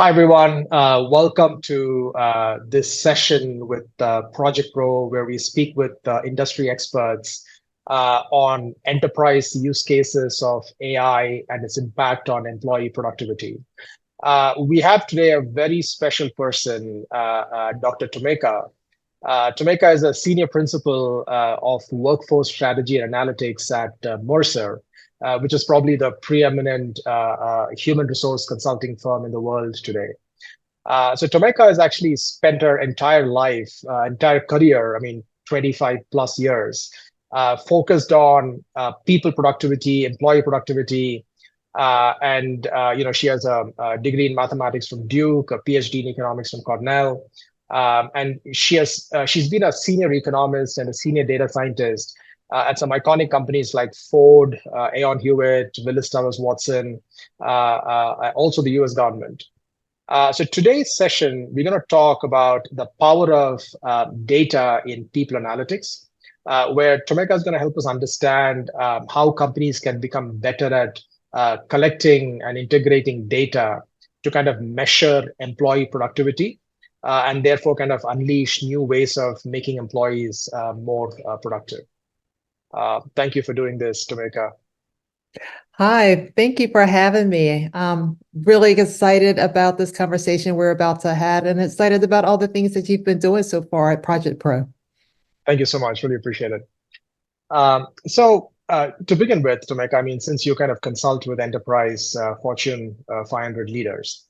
Hi, everyone. Welcome to this session with Project Pro, where we speak with industry experts on enterprise use cases of AI and its impact on employee productivity. We have today a very special person, Dr. Tomeka. Tomeka is a senior principal of workforce strategy and analytics at Mercer, which is probably the preeminent human resource consulting firm in the world today. So Tomeka has actually spent her entire life, entire career, 25 plus years, focused on people productivity, employee productivity, and she has a degree in mathematics from Duke, a PhD in economics from Cornell, and she's been a senior economist and a senior data scientist at some iconic companies like Ford, Aon Hewitt, Willis Towers Watson, also the U.S. government. So today's session, we're going to talk about the power of data in people analytics, where Tomeka is going to help us understand how companies can become better at collecting and integrating data to kind of measure employee productivity and therefore kind of unleash new ways of making employees more productive. Thank you for doing this, Tomeka. Hi, thank you for having me. I'm really excited about this conversation we're about to have and excited about all the things that you've been doing so far at Project Pro. Thank you so much. Really appreciate it. So to begin with, Tomeka, since you kind of consult with enterprise Fortune 500 leaders,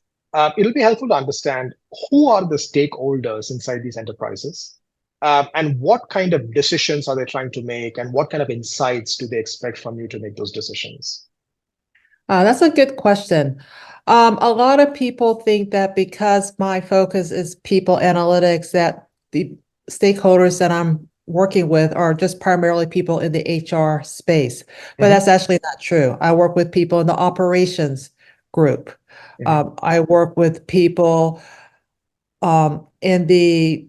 it'll be helpful to understand who are the stakeholders inside these enterprises, and what kind of decisions are they trying to make, and what kind of insights do they expect from you to make those decisions? That's a good question. A lot of people think that because my focus is people analytics, that the stakeholders that I'm working with are just primarily people in the HR space, but that's actually not true. I work with people in the operations group. I work with people in the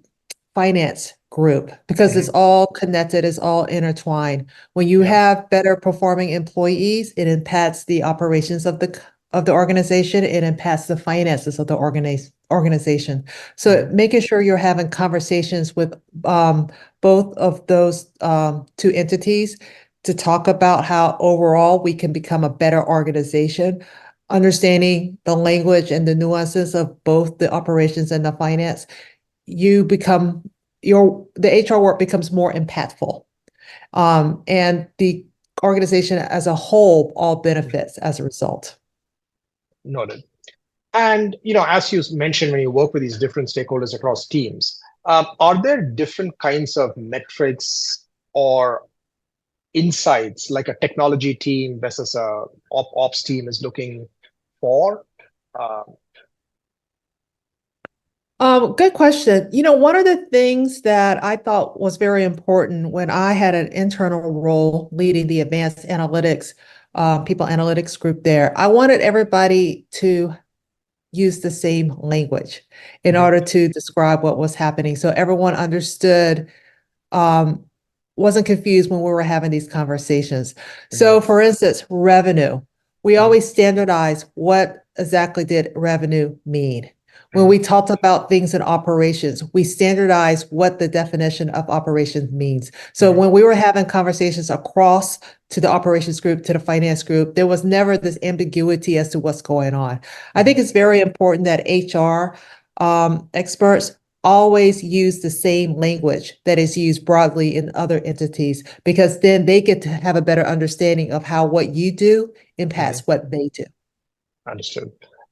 finance group because it's all connected, it's all intertwined. When you have better performing employees, it impacts the operations of the organization, it impacts the finances of the organization. So making sure you're having conversations with both of those two entities to talk about how overall we can become a better organization, understanding the language and the nuances of both the operations and the finance, the HR work becomes more impactful. And the organization as a whole all benefits as a result. Noted. And as you mentioned, when you work with these different stakeholders across teams, are there different kinds of metrics or insights like a technology team versus a ops team is looking for? Good question. One of the things that I thought was very important when I had an internal role leading the advanced analytics, people analytics group there, I wanted everybody to use the same language in order to describe what was happening. So everyone understood, wasn't confused when we were having these conversations. So for instance, revenue, we always standardize what exactly did revenue mean. When we talked about things in operations, we standardize what the definition of operations means. So when we were having conversations across to the operations group, to the finance group, there was never this ambiguity as to what's going on. I think it's very important that HR experts always use the same language that is used broadly in other entities, because then they get to have a better understanding of how what you do impacts what they do. Understood.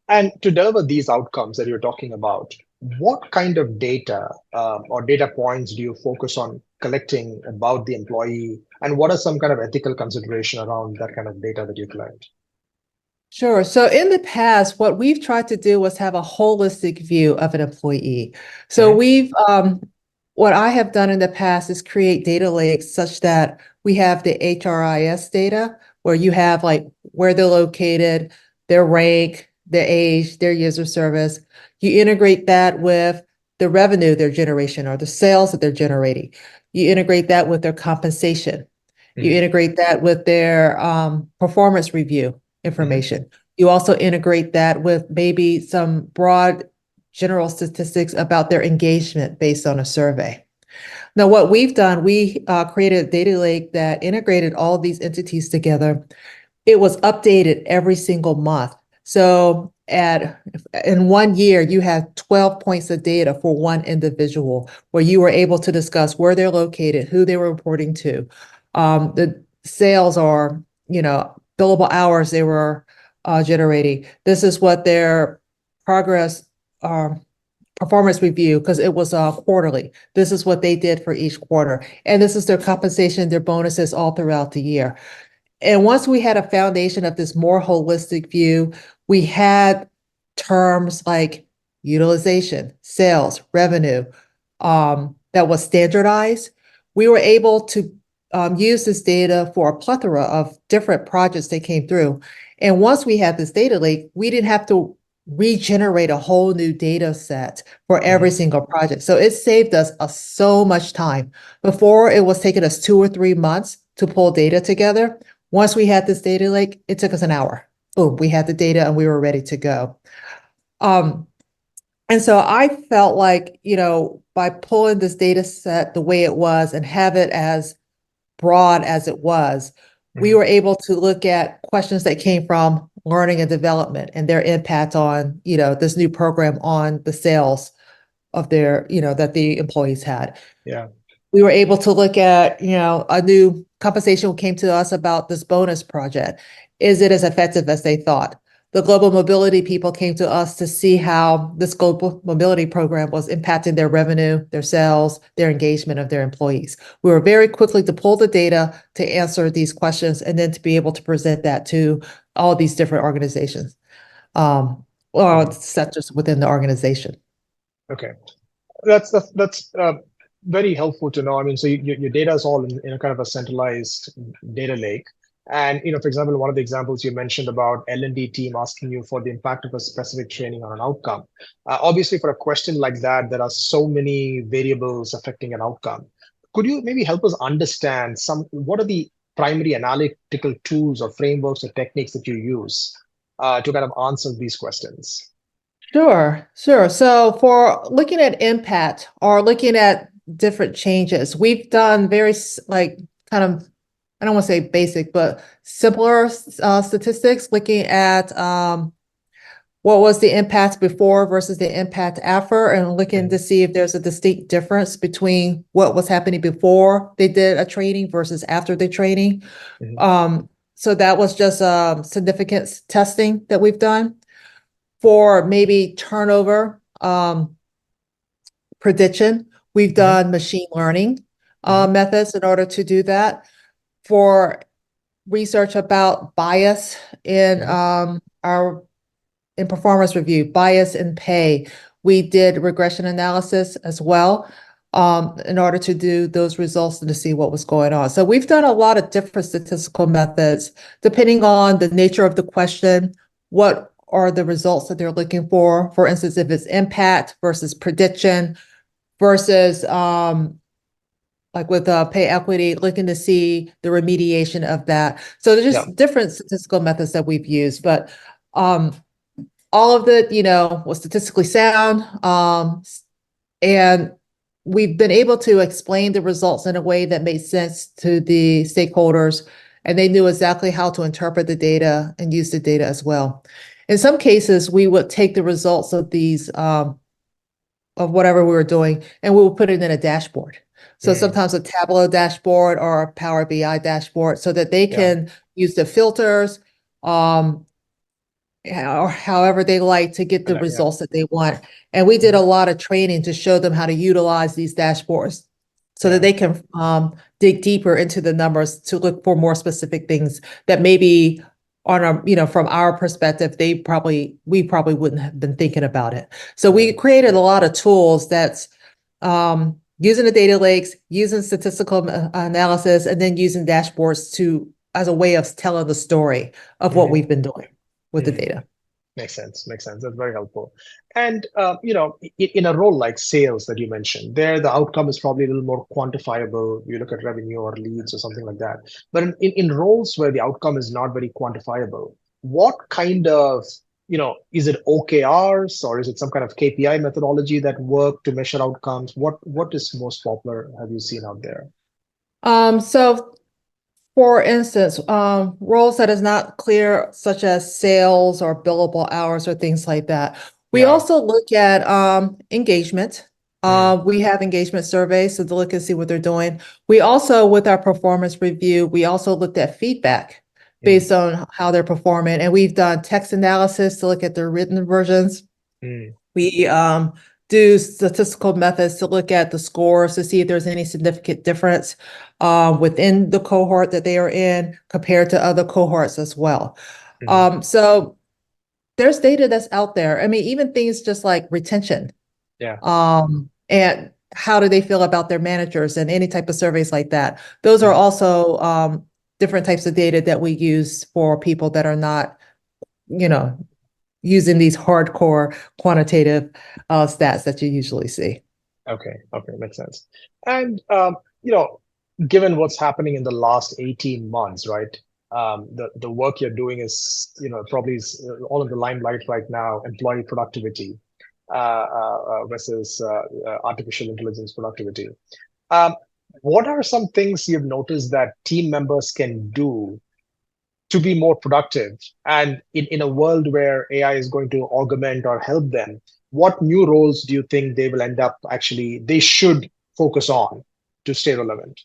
And to deliver these outcomes that you're talking about, what kind of data or data points do you focus on collecting about the employee? And what are some kind of ethical consideration around that kind of data that you collect? Sure. So in the past, what we've tried to do was have a holistic view of an employee. So what I have done in the past is create data lakes such that we have the HRIS data, where you have like where they're located, their rank, their age, their years of service. You integrate that with the revenue they're generating or the sales that they're generating. You integrate that with their compensation. You integrate that with their performance review information. You also integrate that with maybe some broad general statistics about their engagement based on a survey. Now, what we've done, we created a data lake that integrated all of these entities together. It was updated every single month. So in 1 year, you had 12 points of data for one individual where you were able to discuss where they're located, who they were reporting to, the sales or, billable hours they were generating. This is what their progress performance review, because it was quarterly. This is what they did for each quarter. And this is their compensation, their bonuses all throughout the year. And once we had a foundation of this more holistic view, we had terms like utilization, sales, revenue, that was standardized. We were able to use this data for a plethora of different projects that came through. And once we had this data lake, we didn't have to regenerate a whole new data set for every single project. So it saved us so much time. Before, it was taking us 2 or 3 months to pull data together. Once we had this data lake, it took us an hour. Boom, we had the data and we were ready to go. And so I felt like, by pulling this data set the way it was and have it as broad as it was, we were able to look at questions that came from learning and development and their impact on, this new program on the sales of their, that the employees had. Yeah. We were able to look at, a new compensation came to us about this bonus project. Is it as effective as they thought? The global mobility people came to us to see how this global mobility program was impacting their revenue, their sales, their engagement of their employees. We were very quickly to pull the data to answer these questions and then to be able to present that to all these different organizations, or sectors within the organization. Okay, that's very helpful to know. I mean, so your data is all in a kind of a centralized data lake. And, for example, one of the examples you mentioned about L&D team asking you for the impact of a specific training on an outcome. Obviously, for a question like that, there are so many variables affecting an outcome. Could you maybe help us understand what are the primary analytical tools or frameworks or techniques that you use to kind of answer these questions? Sure. So for looking at impact or looking at different changes, we've done very kind of, I don't want to say basic, but simpler statistics, looking at what was the impact before versus the impact after, and looking to see if there's a distinct difference between what was happening before they did a training versus after the training. So that was just significance testing that we've done. For maybe turnover prediction, we've done machine learning methods in order to do that. For research about bias in in performance review, bias in pay, we did regression analysis as well in order to do those results and to see what was going on. So we've done a lot of different statistical methods depending on the nature of the question, what are the results that they're looking for. For instance, if it's impact versus prediction versus like with pay equity, looking to see the remediation of that. So there's just different statistical methods that we've used, but all of it, was statistically sound. And we've been able to explain the results in a way that made sense to the stakeholders, and they knew exactly how to interpret the data and use the data as well. In some cases, we would take the results of these, of whatever we were doing, and we would put it in a dashboard. So sometimes a Tableau dashboard or a Power BI dashboard so that they can use the filters, or however they like to get the results that they want. And we did a lot of training to show them how to utilize these dashboards so that they can dig deeper into the numbers to look for more specific things that maybe on a, from our perspective, we probably wouldn't have been thinking about it. So we created a lot of tools that's using the data lakes, using statistical analysis, and then using dashboards as a way of telling the story of what we've been doing with the data. Makes sense. That's very helpful. And, in a role like sales that you mentioned, there the outcome is probably a little more quantifiable. You look at revenue or leads or something like that. But in roles where the outcome is not very quantifiable, what kind of, is it OKRs or is it some kind of KPI methodology that work to measure outcomes? What is most popular have you seen out there? So for instance, roles that is not clear, such as sales or billable hours or things like that. We Yeah. also look at engagement. Mm, We have engagement surveys so to look and see what they're doing. We also, with our performance review, we also looked at feedback mm, based on how they're performing. And we've done text analysis to look at their written versions. mm, We do statistical methods to look at the scores to see if there's any significant difference within the cohort that they are in compared to other cohorts as well. mm. So there's data that's out there. I mean, even things just like retention Yeah. and how do they feel about their managers and any type of surveys like that. Those are Mm, also different types of data that we use for people that are not, you know, using these hardcore quantitative stats that you usually see. okay. Okay. Makes sense. And, given what's happening in the last 18 months, right? The work you're doing is, probably is all in the limelight right now, employee productivity versus artificial intelligence productivity. Um, what are some things you've noticed that team members can do to be more productive? And in a world where AI is going to augment or help them, what new roles do you think they will end up they should focus on to stay relevant?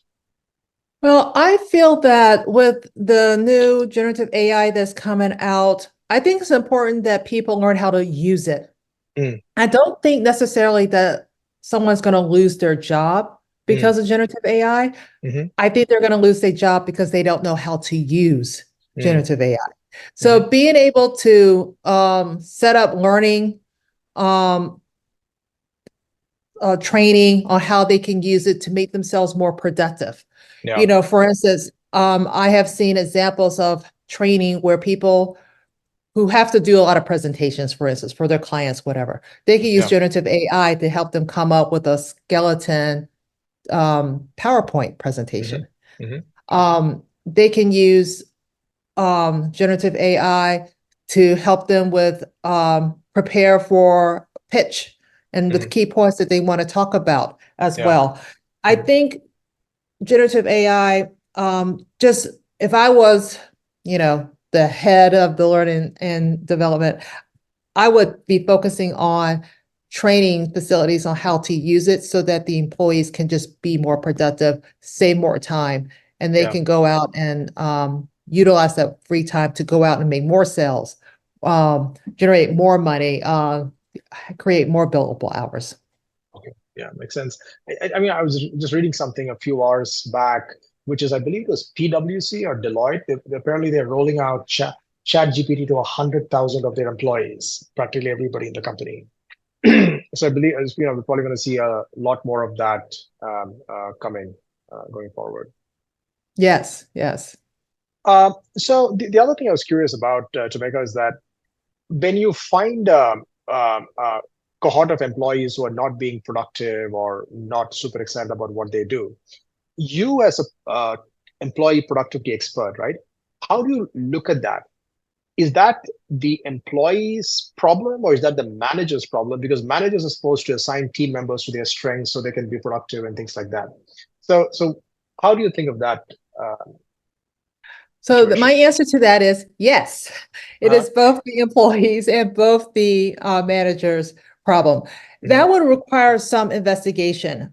Well, I feel that with the new generative AI that's coming out, I think it's important that people learn how to use it. Mm, I don't think necessarily that someone's going to lose their job mm, because of generative AI. mm-hmm, I think they're going to lose their job because they don't know how to use mm, generative AI. mm-hmm, So being able to set up learning um, training on how they can use it to make themselves more productive. yeah, For instance, I have seen examples of training where people who have to do a lot of presentations, for instance, for their clients, whatever, they can use yeah, generative AI to help them come up with a skeleton PowerPoint mm-hmm, presentation. mm-hmm, They can use generative AI to help them with prepare for pitch and the mm, key points that they want to talk about as yeah, well. I mm, think generative AI, just if I was, the head of the learning and development, I would be focusing on training facilities on how to use it so that the employees can just be more productive, save more time, and they yeah. can go out and utilize that free time to go out and make more sales, generate more money, create more billable hours. Okay. Yeah, makes sense. I mean, I was just reading something a few hours back, which is, I believe it was PwC or Deloitte. Apparently, they're rolling out Chat GPT to 100,000 of their employees, practically everybody in the company. So I believe, we're probably going to see a lot more of that coming going forward. Yes, yes. So the other thing I was curious about, Tomeka, is that when you find a cohort of employees who are not being productive or not super excited about what they do, you as a employee productivity expert, right? How do you look at that? Is that the employee's problem or is that the manager's problem? Because managers are supposed to assign team members to their strengths so they can be productive and things like that. So how do you think of that So my situation? answer to that is yes. It Uh-huh. is both the employees and both the managers' problem. Hmm. That would require some investigation.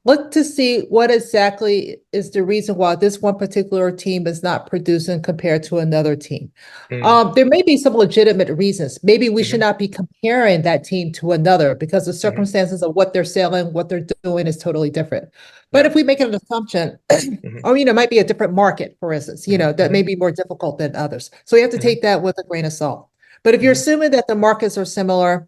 Look to see what exactly is the reason why this one particular team is not producing compared to another team. Hmm. There may be some legitimate reasons. Maybe we should Hmm. not be comparing that team to another because the Hmm. circumstances of what they're selling, what they're doing is totally different. But Yeah. if we make an assumption, Hmm. or, it might be a different market, for instance, Hmm. that Hmm. may be more difficult than others. So you have to Hmm. take that with a grain of salt. But if you're Hmm. assuming that the markets are similar,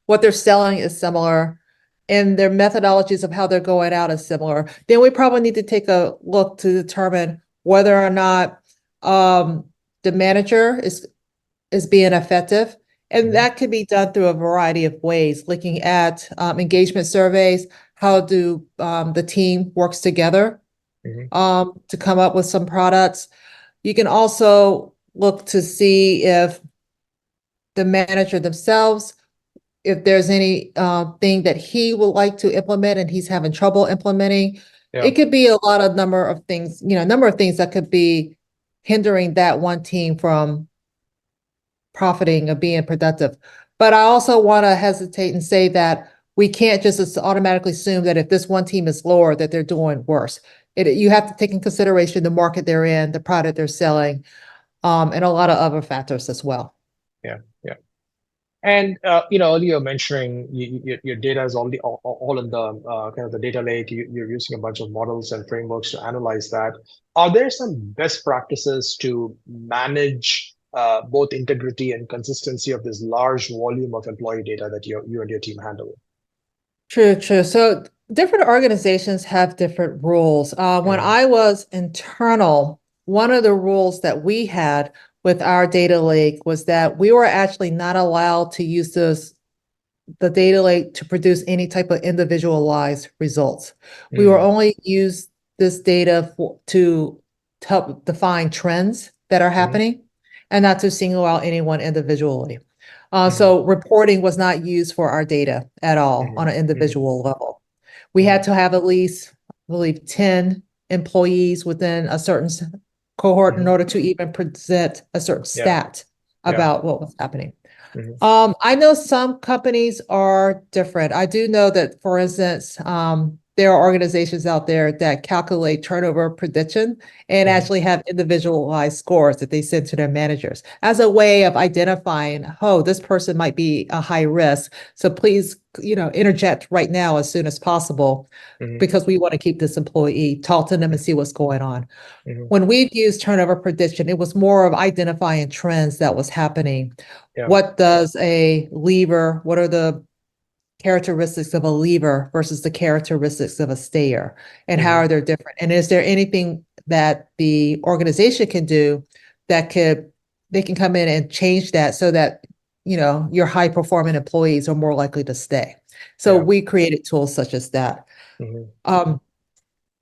what they're selling is similar, and their methodologies of how they're going out is similar, then we probably need to take a look to determine whether or not the manager is being effective. And Hmm. that could be done through a variety of ways, looking at engagement surveys, how do the team works together Hmm. to come up with some products. You can also look to see if the manager themselves, if there's any thing that he would like to implement and he's having trouble implementing. Yeah. It could be a lot of number of things that could be hindering that one team from profiting or being productive. But I also want to hesitate and say that we can't just automatically assume that if this one team is lower, that they're doing worse. You have to take in consideration the market they're in, the product they're selling, and a lot of other factors as well. Yeah. Yeah. And earlier mentioning your data is already all in the kind of the data lake. You're using a bunch of models and frameworks to analyze that. Are there some best practices to manage both integrity and consistency of this large volume of employee data that you and your team handle? True. So different organizations have different rules. When I was internal, one of the rules that we had with our data lake was that we were actually not allowed to use the data lake to produce any type of individualized results. We were only use this data to help define trends that are happening and not to single out anyone individually. So reporting was not used for our data at all on an individual level. We had to have at least, I believe, 10 employees within a certain cohort in order to even present a certain stat about what was happening. I know some companies are different. I do know that, for instance, there are organizations out there that calculate turnover prediction and actually have individualized scores that they send to their managers as a way of identifying, oh, this person might be a high risk. So please, interject right now as soon as possible because we want to keep this employee, talk to them and see what's going on. When we've used turnover prediction, it was more of identifying trends that was happening. What does a leaver, what are the characteristics of a leaver versus the characteristics of a stayer, and how are they different? And is there anything that the organization can do that they can come in and change that so that, your high performing employees are more likely to stay? So we created tools such as that.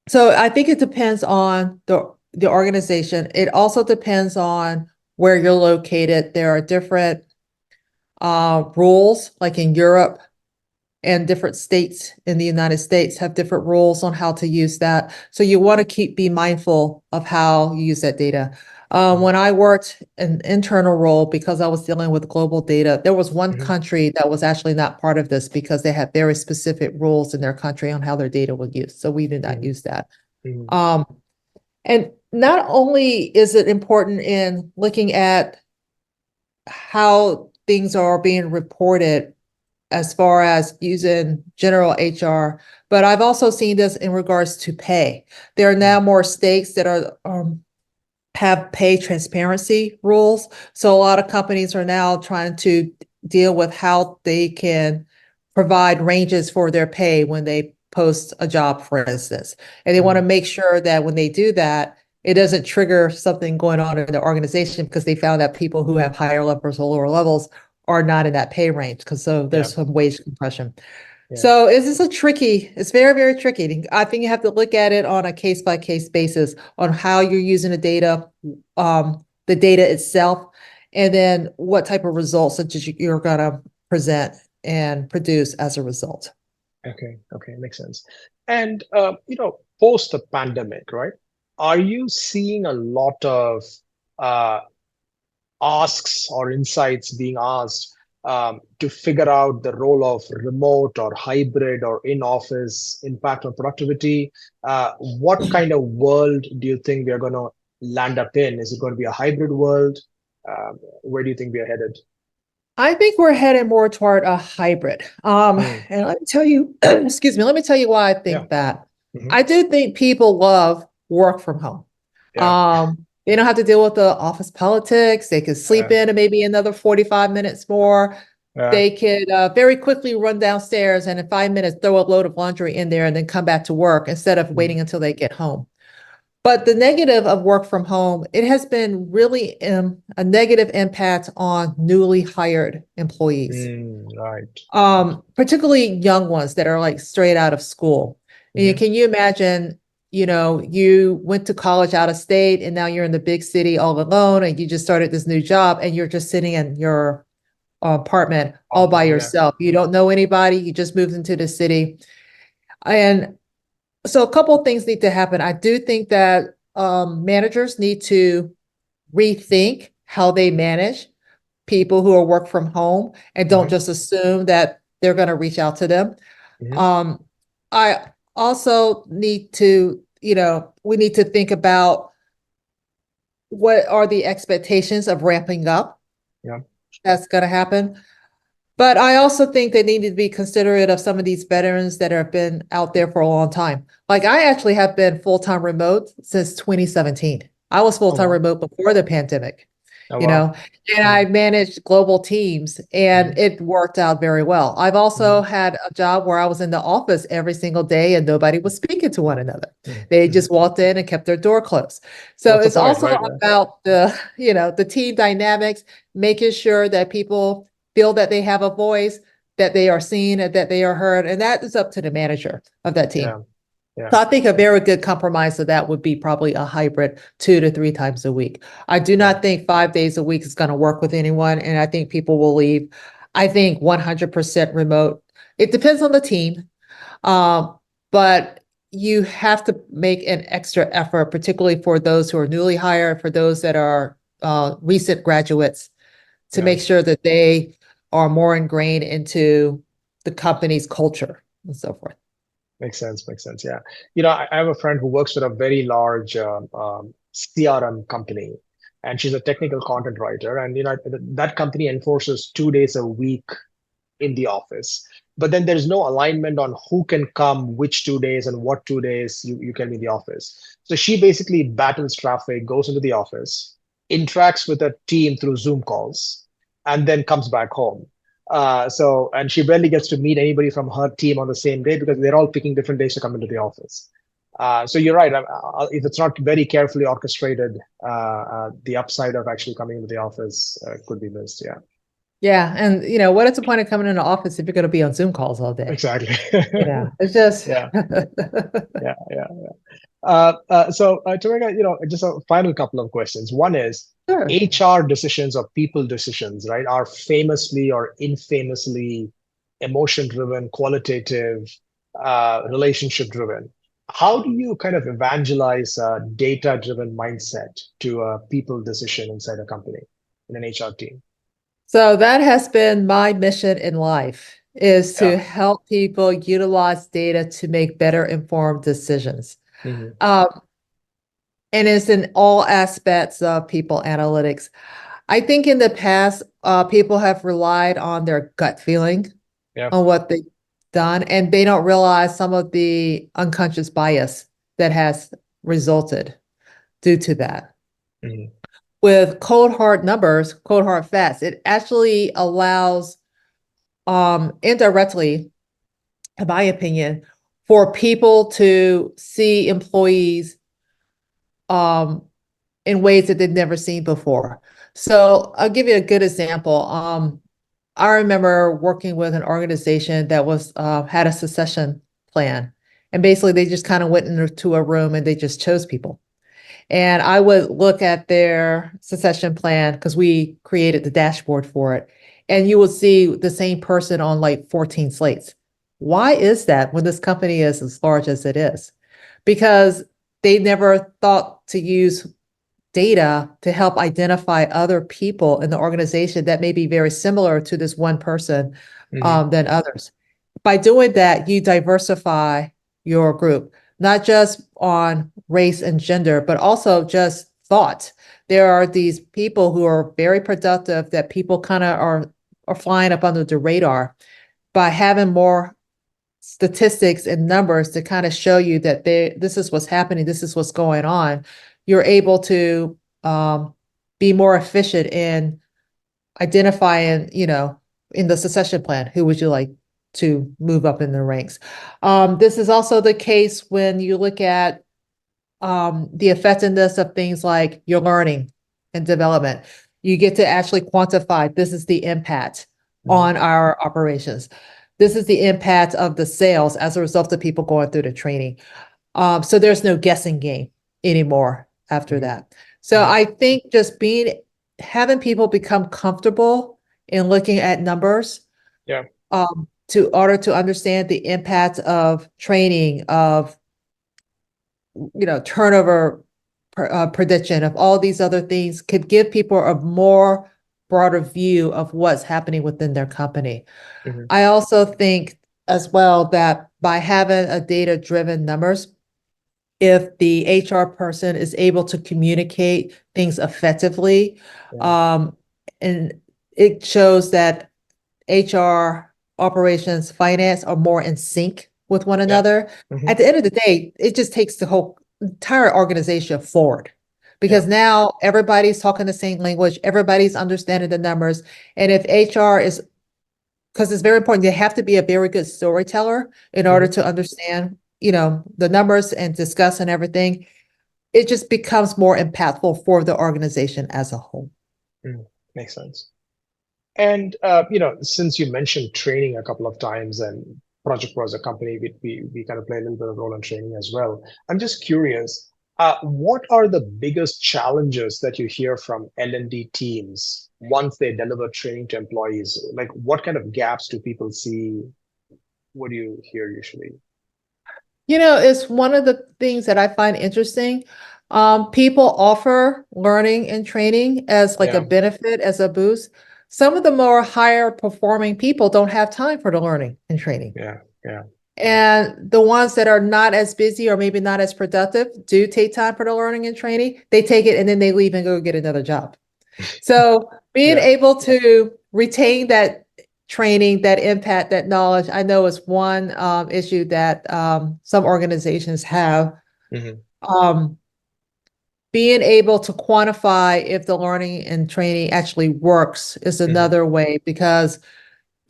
So I think it depends on the organization. It also depends on where you're located. There are different rules, like in Europe, and different states in the United States have different rules on how to use that. So you want to be mindful of how you use that data. When I worked an internal role, because I was dealing with global data, there was one country that was actually not part of this because they had very specific rules in their country on how their data was used. So we did not use that. And not only is it important in looking at how things are being reported as far as using general HR, but I've also seen this in regards to pay. There are now more states that are have pay transparency rules. So a lot of companies are now trying to deal with how they can provide ranges for their pay when they post a job, for instance. And they want to make sure that when they do that, it doesn't trigger something going on in the organization because they found that people who have higher levels or lower levels are not in that pay range because there's some wage compression. So it's very, very tricky. I think you have to look at it on a case by case basis on how you're using the data itself, and then what type of results that you're going to present and produce as a result. Okay, makes sense. And post the pandemic, right? Are you seeing a lot of asks or insights being asked to figure out the role of remote or hybrid or in-office impact on productivity? What kind of world do you think we are going to land up in? Is it going to be a hybrid world? Where do you think we are headed? I think we're heading more toward a hybrid. And let me tell you, excuse me, let me tell you why I think that. I do think people love work from home. They don't have to deal with the office politics. They could sleep in and maybe another 45 minutes more. They could very quickly run downstairs and in 5 minutes throw a load of laundry in there and then come back to work instead of waiting until they get home. But the negative of work from home, it has been really a negative impact on newly hired employees, particularly young ones that are like straight out of school. And can you imagine you went to college out of state and now you're in the big city all alone and you just started this new job and you're just sitting in your apartment all by yourself. You don't know anybody. You just moved into the city. And so a couple of things need to happen. I do think that managers need to rethink how they manage people who are work from home and don't just assume that they're going to reach out to them. I also need to, we need to think about what are the expectations of ramping up. Yeah. That's going to happen. But I also think they need to be considerate of some of these veterans that have been out there for a long time. Like I actually have been full-time remote since 2017. I was full-time remote before the pandemic. And I managed global teams and it worked out very well. I've also had a job where I was in the office every single day and nobody was speaking to one another. They just walked in and kept their door closed. So it's also about the team dynamics, making sure that people feel that they have a voice, that they are seen and that they are heard. And that is up to the manager of that team. So I think a very good compromise of that would be probably a hybrid 2 to 3 times a week. I do not think 5 days a week is going to work with anyone. And I think people will leave. I think 100% remote. It depends on the team. But you have to make an extra effort, particularly for those who are newly hired, for those that are recent graduates, to make sure that they are more ingrained into the company's culture and so forth. Makes sense. Yeah. I have a friend who works with a very large CRM company, and she's a technical content writer. And, that company enforces 2 days a week in the office. But then there's no alignment on who can come, which 2 days and what 2 days you can be in the office. So she basically battles traffic, goes into the office, interacts with a team through Zoom calls, and then comes back home. And she barely gets to meet anybody from her team on the same day because they're all picking different days to come into the office. So you're right. If it's not very carefully orchestrated, the upside of actually coming into the office could be missed. Yeah. Yeah. And, what is the point of coming into the office if you're going to be on Zoom calls all day? Exactly. It's just. Yeah. So, Tomeka, just a final couple of questions. One is, Sure. HR decisions or people decisions, right, are famously or infamously emotion-driven, qualitative, relationship-driven. How do you kind of evangelize a data-driven mindset to a people decision inside a company, in an HR team? So that has been my mission in life, is to help people utilize data to make better informed decisions. And it's in all aspects of people analytics. I think in the past, people have relied on their gut feeling on what they've done, and they don't realize some of the unconscious bias that has resulted due to that. With cold hard numbers, cold hard facts, it actually allows indirectly, in my opinion, for people to see employees in ways that they've never seen before. So I'll give you a good example. I remember working with an organization that was had a succession plan. And basically they just kind of went into a room and they just chose people. And I would look at their succession plan because we created the dashboard for it. And you will see the same person on like 14 slates. Why is that when this company is as large as it is? Because they never thought to use data to help identify other people in the organization that may be very similar to this one person than others. By doing that, you diversify your group, not just on race and gender, but also just thought. There are these people who are very productive that people kind of are flying up under the radar. By having more statistics and numbers to kind of show you that this is what's happening, this is what's going on, you're able to be more efficient in identifying, in the succession plan, who would you like to move up in the ranks. This is also the case when you look at the effectiveness of things like your learning and development. You get to actually quantify, this is the impact on our operations. This is the impact of the sales as a result of people going through the training. So there's no guessing game anymore after Mhm. that. So Mhm. I think just having people become comfortable in looking at numbers Yeah. to order to understand the impact of training, of turnover prediction, of all these other things could give people a more broader view of what's happening within their company. Mhm. I also think as well that by having a data-driven numbers, if the HR person is able to communicate things effectively, Yeah. and it shows that HR, operations, finance are more in sync with one Yeah. another. At Mhm. the end of the day, it just takes the whole entire organization forward Yeah. because now everybody's talking the same language, everybody's understanding the numbers. And if HR is, because it's very important, they have to be a very good storyteller in order Mhm. to understand, the numbers and discuss and everything. It just becomes more impactful for the organization as a whole. Mm. Makes sense. And since you mentioned training a couple of times, and Project Pro as a company, we kind of play a little bit of role in training as well. I'm just curious, what are the biggest challenges that you hear from L&D teams once they deliver training to employees? Like, what kind of gaps do people see? What do you hear usually? It's one of the things that I find interesting. People offer learning and training as like a Yeah, benefit, as a boost. Some of the more higher performing people don't have time for the learning and training. yeah, yeah, And the ones that are not as busy or maybe not as productive do take time for the learning and training. They take it and then they leave and go get another job. So being yeah. able to retain that training, that impact, that knowledge, I know is one issue that some organizations have. Hmm. Um, Being able to quantify if the learning and training actually works is Hmm. another way because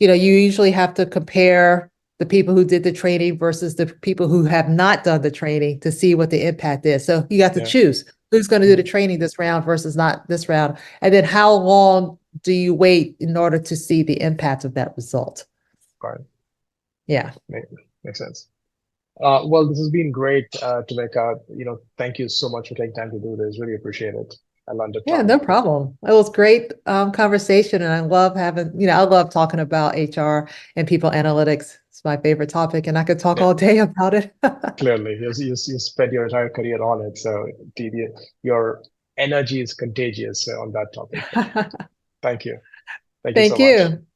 you usually have to compare the people who did the training versus the people who have not done the training to see what the impact is. So you got to Yeah. choose who's going to do the Mhm. training this round versus not this round. And then how long do you wait in order to see the impact of that result? Got it. Yeah. Make, Makes sense. Well, this has been great, Tomeka. Thank you so much for taking time to do this. Really appreciate it. I learned a Yeah, ton. no problem. It was great conversation, and I love I love talking about HR and people analytics. It's my favorite topic, and I could talk Yeah, all day about it. clearly, you spent your entire career on it, so your energy is contagious on that topic. Thank you. Thank you so Thank much. you.